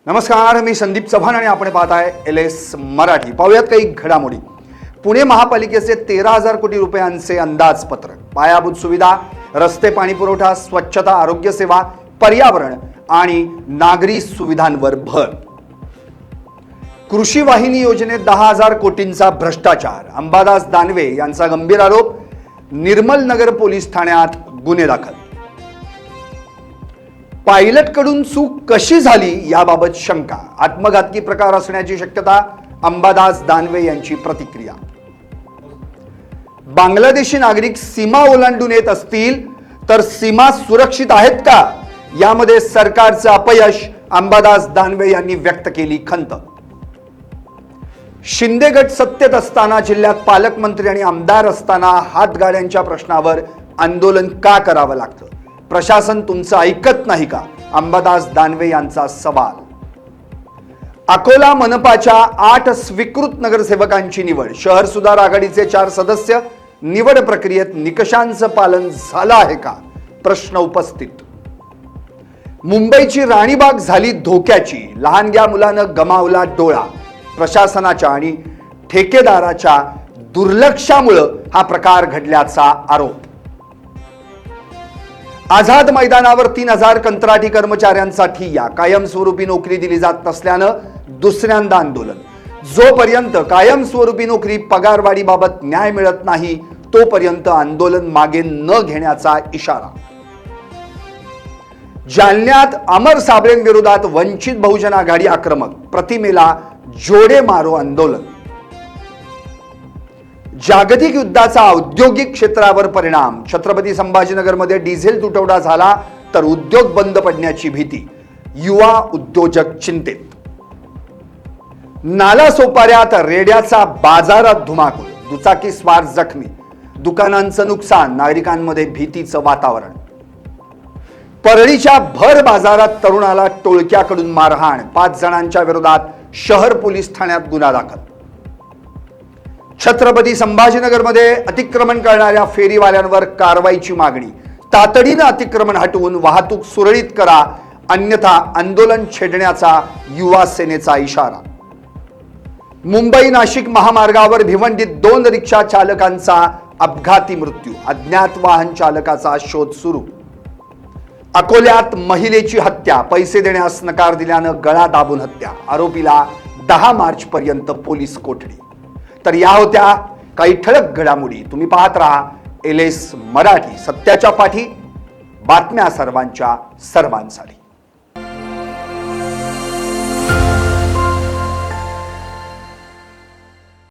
नमस्कार, मी संदीप चव्हाण आणि आपण पाहताय LS मराठी। पाहूयात काही घडामोडी। पुणे महापालिकेचे 13,000 कोटी रुपयांचे अंदाजपत्रक, पायाभूत सुविधा, रस्ते, पाणी पुरवठा, स्वच्छता, आरोग्य सेवा, पर्यावरण आणि नागरी सुविधांवर भर। कृषी वाहिनी योजनेत 10,000 कोटींचा भ्रष्टाचार, अंबादास दानवे यांचा गंभीर आरोप, निर्मल नगर पोलीस ठाण्यात गुन्हे दाखल। पायलट कडून चूक कशी झाली याबाबत शंका, आत्मघातकी प्रकार असण्याची शक्यता, अंबादास दानवे यांची प्रतिक्रिया। बांगलादेशी नागरिक सीमा ओलांडून येत असतील तर सीमा सुरक्षित आहेत का, यामध्ये सरकारचं अपयश, अंबादास दानवे यांनी व्यक्त केली खंत। शिंदे गट सत्तेत असताना जिल्ह्यात पालकमंत्री आणि आमदार असताना हातगाड्यांच्या प्रश्नावर आंदोलन का करावं लागतं, प्रशासन तुमचं ऐकत नाही का, अंबादास दानवे यांचा सवाल। अकोला मनपाच्या 8 स्वीकृत नगरसेवकांची निवड, शहर सुधार आघाडीचे 4 सदस्य, निवड प्रक्रियेत निकषांचं पालन झालं आहे का, प्रश्न उपस्थित। मुंबईची राणीबाग झाली धोक्याची, लहानग्या मुलानं गमावला डोळा, प्रशासनाच्या आणि ठेकेदाराच्या दुर्लक्षामुळे हा प्रकार घडल्याचा आरोप। आझाद मैदानावर 3,000 कंत्राटी कर्मचाऱ्यांसाठी या कायमस्वरूपी नोकरी दिली जात नसल्यानं दुसऱ्यांदा आंदोलन। जोपर्यंत कायमस्वरूपी नोकरी पगारवाढीबाबत न्याय मिळत नाही तोपर्यंत आंदोलन मागे न घेण्याचा इशारा। जालन्यात अमर साबळेंविरोधात वंचित बहुजन आघाडी आक्रमक, प्रतिमेला जोडे मारो आंदोलन। जागतिक युद्धाचा औद्योगिक क्षेत्रावर परिणाम, छत्रपती संभाजीनगरमध्ये डिझेल तुटवडा झाला तर उद्योग बंद पडण्याची भीती, युवा उद्योजक चिंतेत। नालासोपाऱ्यात रेड्याचा बाजारात धुमाकूळ, दुचाकी स्वार जखमी, दुकानांचं नुकसान, नागरिकांमध्ये भीतीचं वातावरण। परळीच्या भर बाजारात तरुणाला टोळक्याकडून मारहाण, 5 जणांच्या विरोधात शहर पोलीस ठाण्यात गुन्हा दाखल। छत्रपती संभाजीनगरमध्ये अतिक्रमण करणाऱ्या फेरीवाल्यांवर कारवाईची मागणी, तातडीनं अतिक्रमण हटवून वाहतूक सुरळीत करा, अन्यथा आंदोलन छेडण्याचा युवा सेनेचा इशारा। मुंबई नाशिक महामार्गावर भिवंडीत 2 रिक्षा चालकांचा अपघाती मृत्यू, अज्ञात वाहन चालकाचा शोध सुरू। अकोल्यात महिलेची हत्या, पैसे देण्यास नकार दिल्यानं गळा दाबून हत्या, आरोपीला 10 मार्च पर्यंत पोलीस कोठडी। तर या होत्या काही ठळक घडामोडी। तुम्ही पाहत राहा LS मराठी, सत्याच्या पाठी, बातम्या सर्वांच्या सर्वांसाठी।